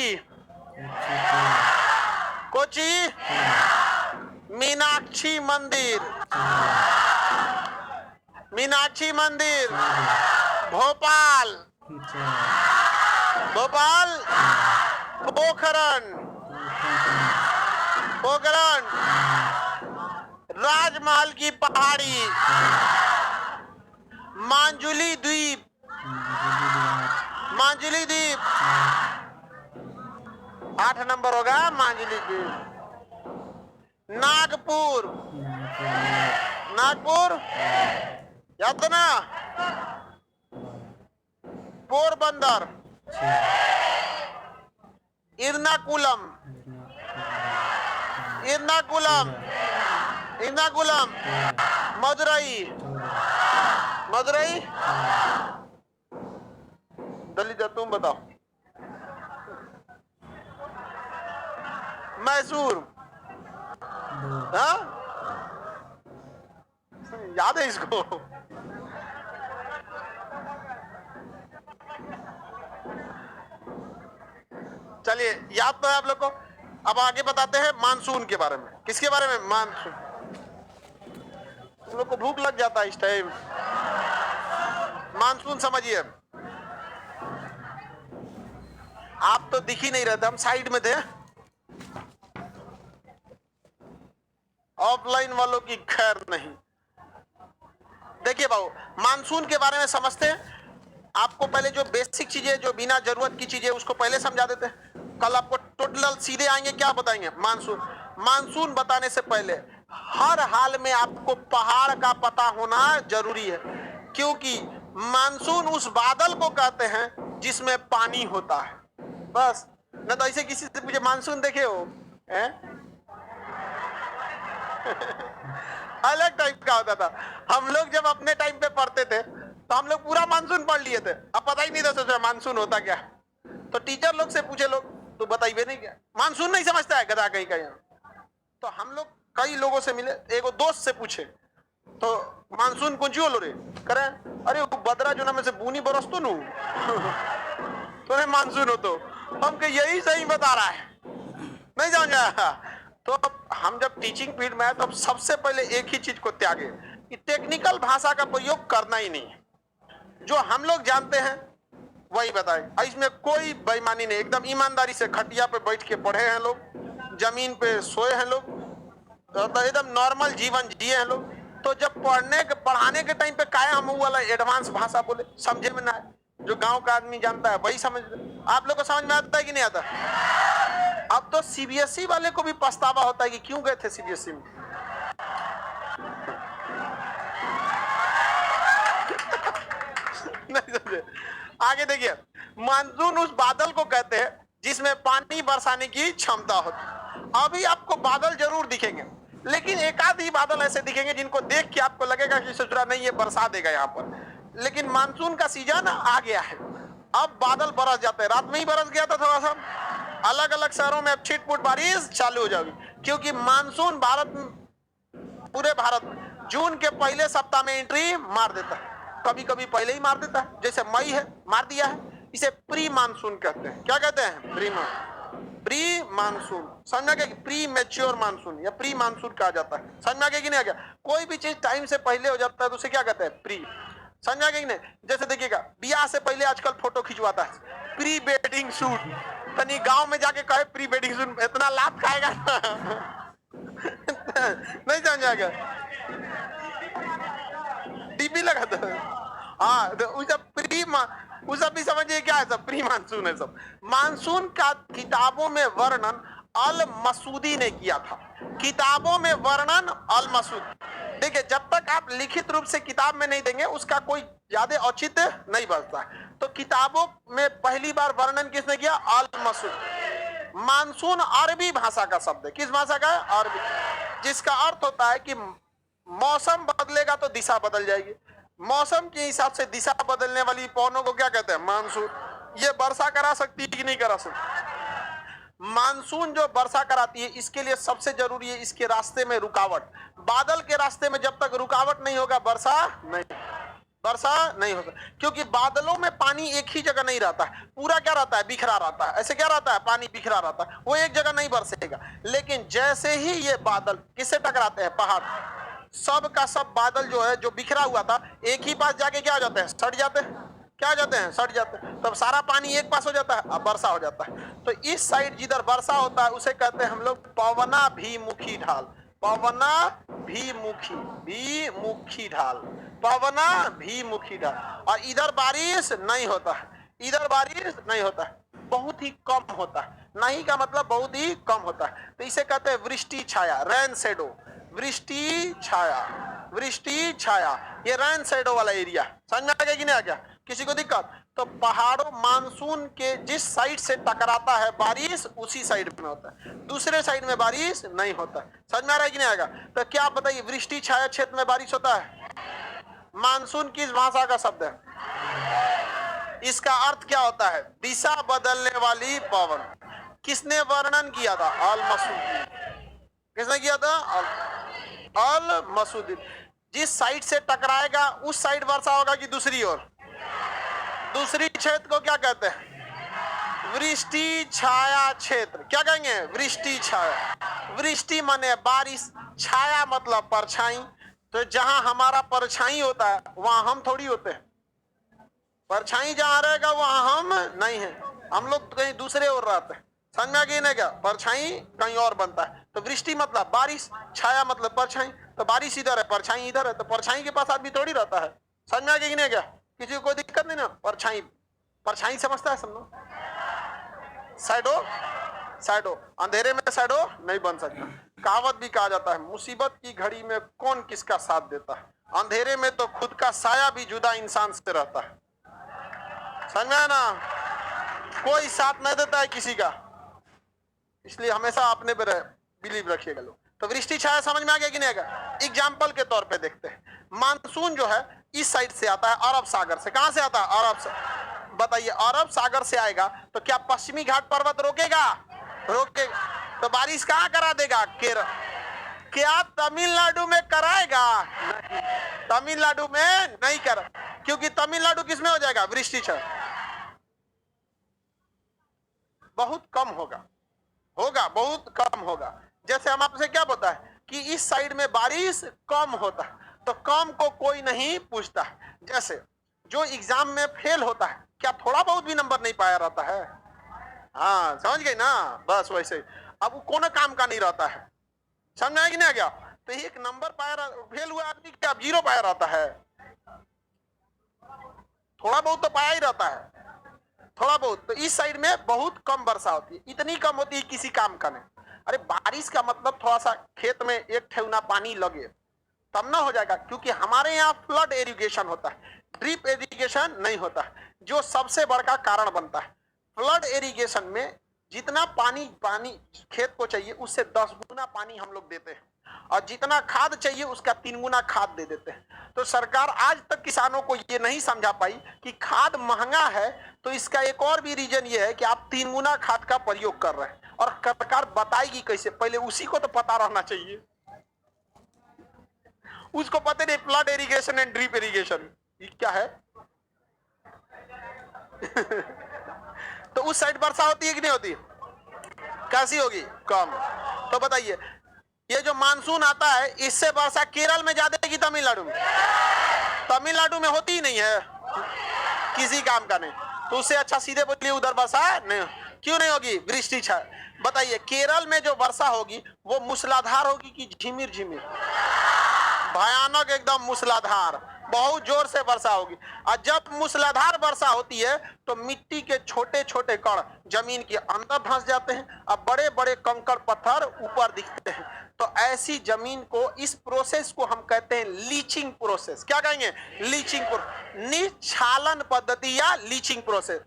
A: कोची, मीनाक्षी मंदिर, मीनाक्षी मंदिर, भोपाल, भोपाल, पोखरण, पोखरण, राजमहल की पहाड़ी, मांजुली द्वीप, मांजुली द्वीप 8 नंबर होगा, मांजुली द्वीप। नागपुर, नागपुर याद है ना, पोरबंदर, इर्नाकुलम, इर्नाकुलम, इर्नाकुलम, मदुरई, मदुरई, दलित तुम बताओ, मैसूर, हाँ याद है इसको। चलिए याद तो है आप लोग को। अब आगे बताते हैं मानसून के बारे में। किसके बारे में? मानसून। तुम लोग को भूख लग जाता है इस टाइम। मानसून समझिए, आप तो दिख ही नहीं रहे थे, हम साइड में थे। ऑफलाइन वालों की खैर नहीं। देखिए बाबू, मानसून के बारे में समझते हैं। आपको पहले जो बेसिक चीजें, जो बिना जरूरत की चीजें, उसको पहले समझा देते हैं। कल आपको टोटल सीधे आएंगे, क्या बताएंगे? मानसून। मानसून बताने से पहले हर हाल में आपको पहाड़ का पता होना जरूरी है, क्योंकि मानसून उस बादल को कहते हैं जिसमें पानी होता है। बस, न तो ऐसे किसी से पूछे मानसून देखे हो, अलग टाइप का होता था। हम लोग जब अपने टाइम पे पढ़ते थे तो हम लोग पूरा मानसून पढ़ लिए थे, अब पता ही नहीं था सोचा मानसून होता क्या। तो टीचर लोग से पूछे, लोग तो बताइए नहीं क्या मानसून नहीं समझता है गधा कहीं का। यहाँ तो हम लोग कई लोगों से मिले, एगो दोस्त से पूछे तो मानसून कौन ची होलो रे, करे अरे वो बदरा जो ना में से बूनी बरस तो नू तो मानसून हो। तो हम के यही सही बता रहा है, नहीं समझा। तो अब हम जब टीचिंग फील्ड में आए तो अब सबसे पहले एक ही चीज को त्यागे कि टेक्निकल भाषा का प्रयोग करना ही नहीं है। जो हम लोग जानते हैं वही बताए, इसमें कोई बेईमानी नहीं। एकदम ईमानदारी से खटिया पे बैठ के पढ़े हैं लोग, जमीन पे सोए हैं लोग, तो एकदम नॉर्मल जीवन जिए हैं लोग। तो जब पढ़ाने के टाइम पे काहे हम वाला एडवांस भाषा बोले, समझे में ना आए। जो गांव का आदमी जानता है वही समझ। आप लोग को समझ में आता है कि नहीं आता? अब तो सीबीएसई वाले को भी पछतावा होता है कि क्यों गए थे सीबीएसई में। नहीं समझे? आगे देखिए, मानसून उस बादल को कहते हैं जिसमें पानी बरसाने की क्षमता होती। अभी आपको बादल जरूर दिखेंगे, लेकिन एक आध ही बादल ऐसे दिखेंगे जिनको देख के आपको लगेगा कि ससुरा नहीं ये बरसा देगा यहाँ पर। लेकिन मानसून का सीजन आ गया है, अब बादल बरस जाते हैं। रात में ही बरस गया था थोड़ा सा। अलग अलग शहरों में अब छिटपुट बारिश चालू हो जाएगी, क्योंकि मानसून पूरे भारत में जून के पहले सप्ताह में एंट्री मार देता है। कभी कभी पहले ही मार देता है, जैसे मई है मार दिया है। इसे प्री मानसून कहते हैं। क्या कहते हैं? Pre monsoon. समझ गए? प्री मैच्योर मानसून या प्री मानसून कहा जाता है। समझ गए कि नहीं? आ गया? कोई भी चीज टाइम से पहले हो जाता है तो उसे क्या कहते हैं? प्री। समझ गए कि नहीं? जैसे देखिएगा, ब्याह से पहले आजकल फोटो खिंचवाता है, प्री वेडिंग शूट। तनी गांव में जाके कहे प्री वेडिंग शूट, इतना लाभ खाएगा नहीं समझा क्या? टीवी लगा था। हाँ, तो उस भी समझिए क्या है सब, प्री मानसून है सब। मानसून का किताबों में वर्णन अल मसूदी ने किया था। किताबों में वर्णन अल मसूदी। देखिए, जब तक आप लिखित रूप से किताब में नहीं देंगे उसका कोई ज्यादा औचित्य नहीं बचता है। तो किताबों में पहली बार वर्णन किसने किया? अल मसूद। मानसून अरबी भाषा का शब्द है। किस भाषा का है? अरबी। जिसका अर्थ होता है कि मौसम बदलेगा तो दिशा बदल जाएगी। मौसम के हिसाब से दिशा बदलने वाली पवनों को क्या कहते हैं? मानसून। ये वर्षा करा सकती है कि नहीं करा सकती? मानसून जो वर्षा कराती है, इसके लिए सबसे जरूरी है इसके रास्ते में रुकावट। बादल के रास्ते में जब तक रुकावट नहीं होगा वर्षा नहीं होगा, क्योंकि बादलों में पानी एक ही जगह नहीं रहता है, पूरा क्या रहता है? बिखरा रहता है। ऐसे क्या रहता है? पानी बिखरा रहता है, वो एक जगह नहीं बरसेगा। लेकिन जैसे ही ये बादल किससे टकराते हैं? पहाड़। सब का सब बादल जो है, जो बिखरा हुआ था, एक ही पास जाके क्या हो जाते हैं? सट जाते हैं। क्या हो जाते हैं? सट जाते हैं। तब सारा पानी एक पास हो जाता है, अब वर्षा हो जाता है। तो इस साइड जिधर वर्षा होता है उसे कहते हैं हम लोग पवनाभिमुखी ढाल। पवनाभिमुखी ढाल, पवनाभिमुखी ढाल। और इधर बारिश नहीं होता है, इधर बारिश नहीं होता है, बहुत ही कम होता है। नहीं का मतलब बहुत ही कम होता है, तो इसे कहते हैं वृष्टि छाया, रेन शेडो। वृष्टि छाया, वृष्टि छाया, ये रेन शेडो वाला एरिया। समझ में आ गया कि नहीं आ गया? किसी को दिक्कत? तो पहाड़ों मानसून के जिस साइड से टकराता है बारिश, उसी साइड में होता है, दूसरे साइड में बारिश नहीं होता। समझ में आ रहा है कि नहीं आएगा? तो क्या आप बताइए, वृष्टि छाया क्षेत्र में बारिश होता है? मानसून किस भाषा का शब्द है? इसका अर्थ क्या होता है? दिशा बदलने वाली पवन। किसने वर्णन किया था? अल मसूदी। किसने किया था? अल मसूदी। जिस साइड से टकराएगा उस साइड वर्षा होगा कि दूसरी ओर? दूसरी क्षेत्र को क्या कहते हैं? वृष्टि छाया क्षेत्र। क्या कहेंगे? वृष्टि छाया। वृष्टि माने बारिश, छाया मतलब परछाई। तो जहां हमारा परछाई होता है वहां हम थोड़ी होते हैं। परछाई जहां रहेगा वहां हम नहीं है, हम लोग कहीं दूसरे ओर रहते हैं। समझ में आ गई ना? क्या परछाई कहीं और बनता है। तो वृष्टि मतलब बारिश, छाया मतलब परछाई। तो बारिश इधर है, परछाई इधर है, तो परछाई के पास आदमी थोड़ी रहता है। समझ में आ गई नहीं? क्या किसी को कोई दिक्कत नहीं ना? परछाई, परछाई समझता है सब लोग। शैडो, शैडो, अंधेरे में शैडो नहीं बन सकता। कहावत भी कहा जाता है, मुसीबत की घड़ी में कौन किसका साथ देता है, अंधेरे में तो खुद का साया भी जुदा इंसान से रहता है। समझ में आया ना? कोई साथ नहीं देता है किसी का, इसलिए हमेशा अपने पर बिलीव रखिएगा लोग। तो वृष्टि छाया समझ में आ गया कि नहीं आएगा? एग्जाम्पल के तौर पे देखते हैं। मानसून जो है इस साइड से आता है, अरब सागर से। कहां से आता है? अरब से। बताइए, अरब सागर से आएगा तो क्या पश्चिमी घाट पर्वत रोकेगा? रोकेगा। तो बारिश कहां करा देगा? केरल। क्या तमिलनाडु में कराएगा? नहीं, तमिलनाडु में नहीं करा, क्योंकि तमिलनाडु किस में हो जाएगा? वृष्टि छाया। बहुत कम होगा, होगा बहुत कम होगा। जैसे हम आपसे क्या बोलता है कि इस साइड में बारिश कम होता है, तो कम को कोई नहीं पूछता। जैसे जो एग्जाम में फेल होता है, क्या थोड़ा बहुत भी नंबर नहीं पाया रहता है? हाँ, समझ गए ना? बस वैसे अब वो कोनो काम का नहीं रहता है। समझ में आया कि नहीं आ गया? तो एक नंबर पाया, फेल हुआ आदमी क्या जीरो पाया रहता है? थोड़ा बहुत तो पाया ही रहता है, थोड़ा बहुत। तो इस साइड में बहुत कम वर्षा होती है, इतनी कम होती है किसी काम का नहीं। अरे बारिश का मतलब थोड़ा सा खेत में एक ठेवना पानी लगे तब ना हो जाएगा, क्योंकि हमारे यहाँ फ्लड इरिगेशन होता है, ड्रिप इरिगेशन नहीं होता है, जो सबसे बड़ा कारण बनता है। फ्लड इरिगेशन में जितना पानी खेत को चाहिए उससे 10 गुना पानी हम लोग देते हैं, और जितना खाद चाहिए उसका 3 गुना खाद दे देते हैं। तो सरकार आज तक किसानों को ये नहीं समझा पाई कि खाद महंगा है, तो इसका एक और भी रीजन ये है कि आप 3 गुना खाद का प्रयोग कर रहे हैं। और सरकार बताएगी कैसे? पहले उसी को तो पता रहना चाहिए। उसको पता नहीं flood irrigation and drip irrigation क्या है। तो उस साइड वर्षा होती है कि नहीं होती? कैसी होगी? कम। तो बताइए, ये जो मानसून आता है इससे वर्षा केरल में ज्यादा है कि तमिलनाडु में? तमिलनाडु में होती ही नहीं है, किसी काम का नहीं। तो उससे अच्छा सीधे बोलिए उधर वर्षा नहीं। क्यों नहीं होगी? वृष्टि छाया। बताइए, केरल में जो वर्षा होगी वो मूसलाधार होगी कि झिमिर झिमिर? भयानक, एकदम मूसलाधार, बहुत जोर से वर्षा होगी। और जब मूसलाधार वर्षा होती है तो मिट्टी के छोटे छोटे कण जमीन के अंदर धंस जाते हैं और बड़े बड़े कंकड़ पत्थर ऊपर दिखते हैं। तो ऐसी जमीन को, इस प्रोसेस को हम कहते हैं लीचिंग प्रोसेस। क्या कहेंगे? लीचिंग प्रोसेस, निक्षालन पद्धति या लीचिंग प्रोसेस।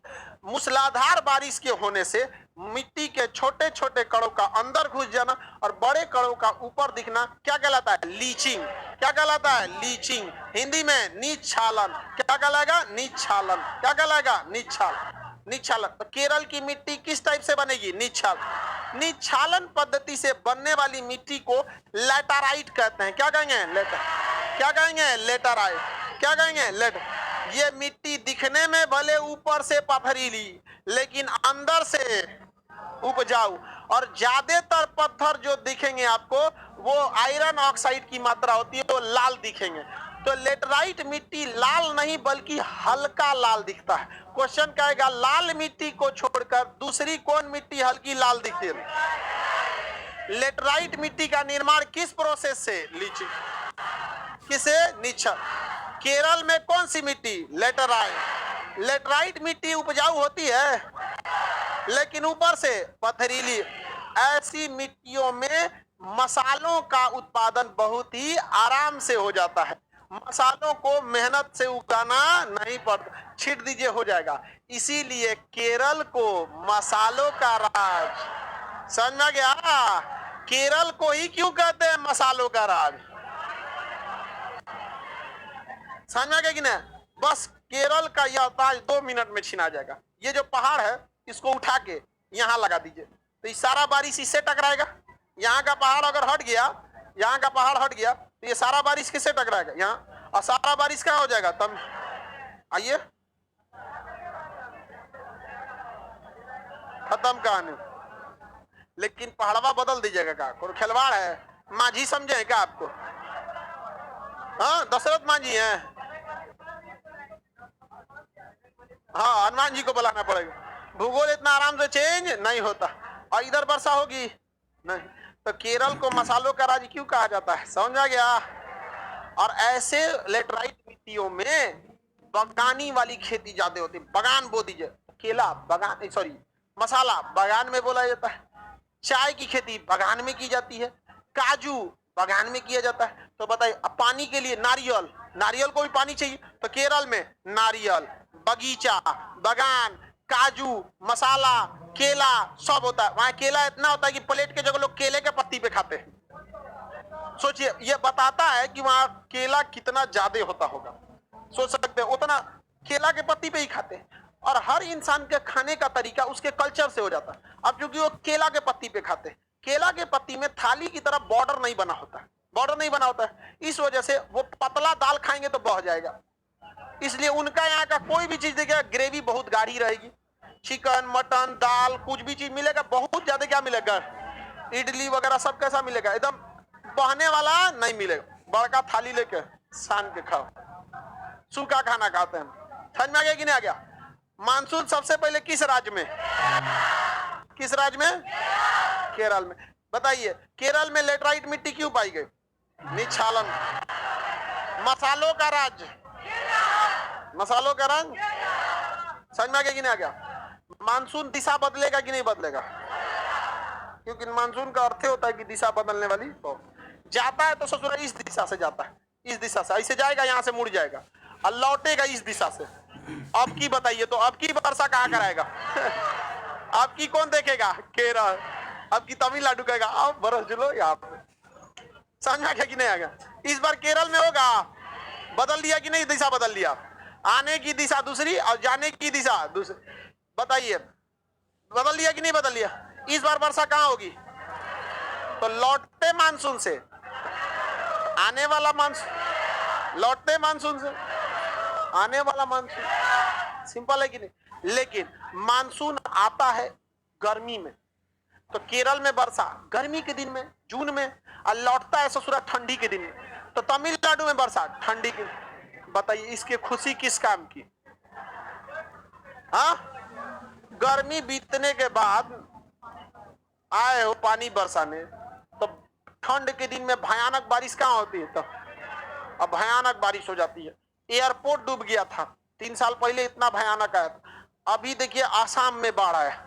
A: मूसलाधार बारिश के होने से मिट्टी के छोटे छोटे कणों का अंदर घुस जाना और बड़े कणों का ऊपर दिखना क्या कहलाता है? लीचिंग। क्या कहलाता है? लीचिंग। हिंदी में निक्षालन। क्या कहलाएगा? निक्षालन। क्या कहलाएगा? निक्षालन। निक्षालन। तो केरल की मिट्टी किस टाइप से बनेगी? निक्षालन। निक्षालन पद्धति से बनने वाली मिट्टी को लेटराइट कहते हैं। क्या कहेंगे? लेटर। क्या कहेंगे? लेटराइट। क्या कहेंगे? लेटर। ये मिट्टी दिखने में भले ऊपर से पथरीली लेकिन अंदर से उपजाऊ, और ज्यादातर पत्थर जो दिखेंगे आपको वो आयरन ऑक्साइड की मात्रा होती है, तो लाल दिखेंगे। तो लेटराइट मिट्टी लाल नहीं बल्कि हल्का लाल दिखता है। क्वेश्चन कहेगा लाल मिट्टी को छोड़कर दूसरी कौन मिट्टी हल्की लाल दिखती है? लेटराइट मिट्टी का निर्माण किस प्रोसेस से? लीचिंग। किसे? निक्षालन। केरल में कौन सी मिट्टी? लेटराइट। लेटराइट मिट्टी उपजाऊ होती है? लेकिन ऊपर से पथरीली। ऐसी मिट्टियों में मसालों का उत्पादन बहुत ही आराम से हो जाता है। मसालों को मेहनत से उगाना नहीं पड़ता, छीट दीजिए हो जाएगा। इसीलिए केरल को मसालों का राज। समझ में गया? केरल को ही क्यों कहते हैं मसालों का राज? समझ में गया कि नहीं? बस केरल का यह ताज 2 मिनट में छीना जाएगा। ये जो पहाड़ है इसको उठा के यहाँ लगा दीजिए तो ये सारा बारिश इससे टकराएगा। यहाँ का पहाड़ अगर हट गया, यहाँ का पहाड़ हट गया तो ये सारा बारिश किससे टकराएगा? यहाँ। और सारा बारिश क्या हो जाएगा? तब आइए खत्म कहानी। लेकिन पहाड़वा बदल दीजिएगा क्या? कोई खिलवाड़ है? माझी समझे क्या आपको? हाँ, दशरथ माझी है। हाँ, हनुमान जी को बुलाना पड़ेगा। भूगोल इतना आराम से चेंज नहीं होता। और इधर वर्षा होगी नहीं। तो केरल को मसालों का राज्य क्यों कहा जाता है? समझ आ गया? और ऐसे लेटराइट मिट्टियों में बगानी वाली खेती ज्यादा होती है। बगान बो दीजिए, केला बगान, सॉरी मसाला बगान में बोला जाता है। चाय की खेती बगान में की जाती है। काजू बगान में किया जाता है। तो बताइए, अब पानी के लिए नारियल, नारियल को भी पानी चाहिए तो केरल में नारियल, बगीचा, बगान, काजू, मसाला, केला सब होता है। वहां केला इतना होता है कि प्लेट के जगह लोग केले के पत्ती पे खाते हैं। सोचिए, ये बताता है कि वहां केला कितना ज्यादा होता होगा। सोच सकते हैं उतना केला के पत्ती पे ही खाते हैं। और हर इंसान के खाने का तरीका उसके कल्चर से हो जाता है। अब क्योंकि वो केला के पत्ती पे खाते हैं, केला के पत्ती में थाली की तरफ बॉर्डर नहीं बना होता है, बॉर्डर नहीं बना होता है। इस वजह से वो पतला दाल खाएंगे तो बह जाएगा। इसलिए उनका यहाँ का कोई भी चीज देखिएगा ग्रेवी बहुत गाढ़ी रहेगी। चिकन, मटन, दाल, कुछ भी चीज मिलेगा बहुत ज्यादा क्या मिलेगा? इडली वगैरह सब कैसा मिलेगा? एकदम बहने वाला नहीं मिलेगा। बड़का थाली लेके सान के खाओ, सूखा खाना खाते हैं। समझ में आ गया कि नहीं आ गया? मानसून सबसे पहले किस राज्य में? किस राज्य में? केरल में। बताइए, केरल में लेटराइट मिट्टी क्यों पाई गई? निक्षालन। मसालों का राज्य, मसालों का रंग। समझ में आ गया कि नहीं आ गया? मानसून दिशा बदलेगा कि नहीं बदलेगा? क्योंकि मानसून का अर्थ होता है कि दिशा बदलने वाली। तो जाता है तो ससुरा इस दिशा से जाता है, इस दिशा से ऐसे जाएगा, यहाँ से मुड़ जाएगा और लौटेगा इस दिशा से। अब की बताइए, तो अब की वर्षा कहाँ कराएगा? अब की कौन देखेगा? केरल। अब की तमिलनाडु कहेगा अब बरस जुलो यहाँ पे। समझ में आ गया कि नहीं आ गया? इस बार केरल में होगा। बदल दिया कि नहीं? दिशा बदल दिया। आने की दिशा दूसरी और जाने की दिशा दूसरी। बताइए, बदल दिया कि नहीं बदल दिया? इस बार वर्षा कहाँ होगी? तो लौटते मानसून से, आने वाला मानसून, लौटते मानसून से आने वाला मानसून। सिंपल है कि नहीं? लेकिन मानसून आता है गर्मी में, तो केरल में वर्षा गर्मी के दिन में, जून में, और लौटता है ससुरा ठंडी के दिन में। तो तमिलनाडु में वर्षा ठंडी के। बताइए, इसकी खुशी किस काम की? हाँ, गर्मी बीतने के बाद आए हो पानी बरसाने, तो ठंड के दिन में भयानक बारिश कहाँ होती है? तब अब भयानक बारिश हो जाती है। एयरपोर्ट डूब गया था 3 साल पहले, इतना भयानक आया था। अभी देखिए आसाम में बाढ़ आया।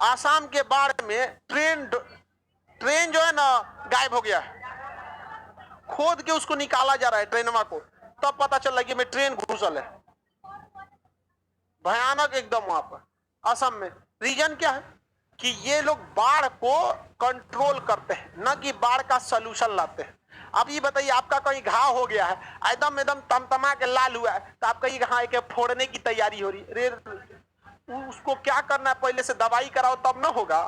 A: आसाम के बाढ़ में ट्रेन जो है ना गायब हो गया है। खोद के उसको निकाला जा रहा है ट्रेनमा को, तब पता चल रहा है कि में ट्रेन घुसल है। भयानक एकदम वहां पर असम में। रीजन क्या है? कि ये लोग बाढ़ को कंट्रोल करते हैं, न कि बाढ़ का सलूशन लाते हैं। अब ये बताइए, आपका कहीं घाव हो गया है, एकदम एकदम तमतमा के लाल हुआ है, तो आप कहीं घाव के फोड़ने की तैयारी हो रही है, उसको क्या करना है? पहले से दवाई कराओ तब ना होगा।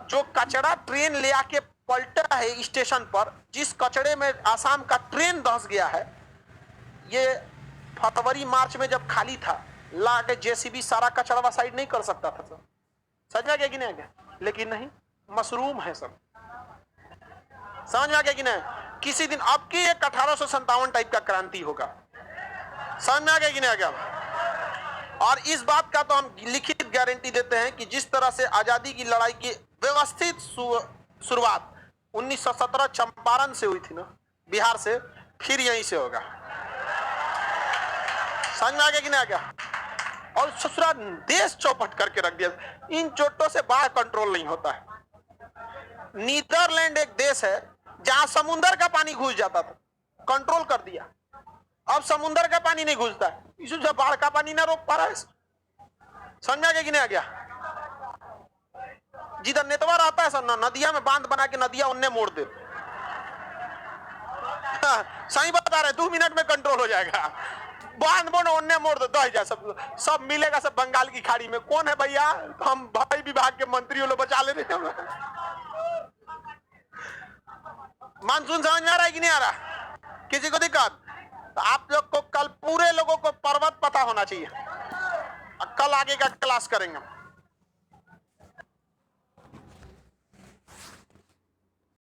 A: जो कचरा ट्रेन ले आके पलटा है स्टेशन पर, जिस कचड़े में आसाम का ट्रेन धंस गया है, ये फरवरी मार्च में जब खाली था, ला के जेसीबी सारा कचड़वा साइड नहीं कर सकता था सब। समझ में आ गया कि नहीं आ गया? लेकिन नहीं, मशरूम है सब। समझ में आ गया कि नहीं? किसी दिन अब की एक 1857 टाइप का क्रांति होगा। समझ में आ गया कि नहीं आ गया? और इस बात का तो हम लिखित गारंटी देते हैं कि जिस तरह से आजादी की लड़ाई की व्यवस्थित शुरुआत 1917 चंपारण से हुई थी ना, बिहार से, फिर यहीं से होगा। समझ में आ गया कि नहीं आ गया? और ससुरा देश चौपट करके रख दिया। इन चोटों से बाढ़ कंट्रोल नहीं होता है। नीदरलैंड एक देश है जहां समुद्र का पानी घुस जाता था, कंट्रोल कर दिया। अब समुद्र का पानी नहीं घुसता है, इससे बाढ़ का पानी ना रोक पा रहा है। समझ में आ गया कि नहीं आ गया? जिधर नेतवा रहता है सब नदिया में बांध बना के नदिया उन्ने मोड़ दे। सही बता रहे, 2 मिनट में कंट्रोल हो जाएगा। बांध बोनो उन्ने मोड़ दो, दह जाए सब मिलेगा सब बंगाल की खाड़ी में। कौन है भैया? हम भाई विभाग के मंत्री लोग बचा ले रहे हैं। मानसून समझ में आ रहा है कि नहीं आ रहा? किसी को दिक्कत? तो आप लोग को कल पूरे लोगों को पर्वत पता होना चाहिए। कल आगे का क्लास करेंगे।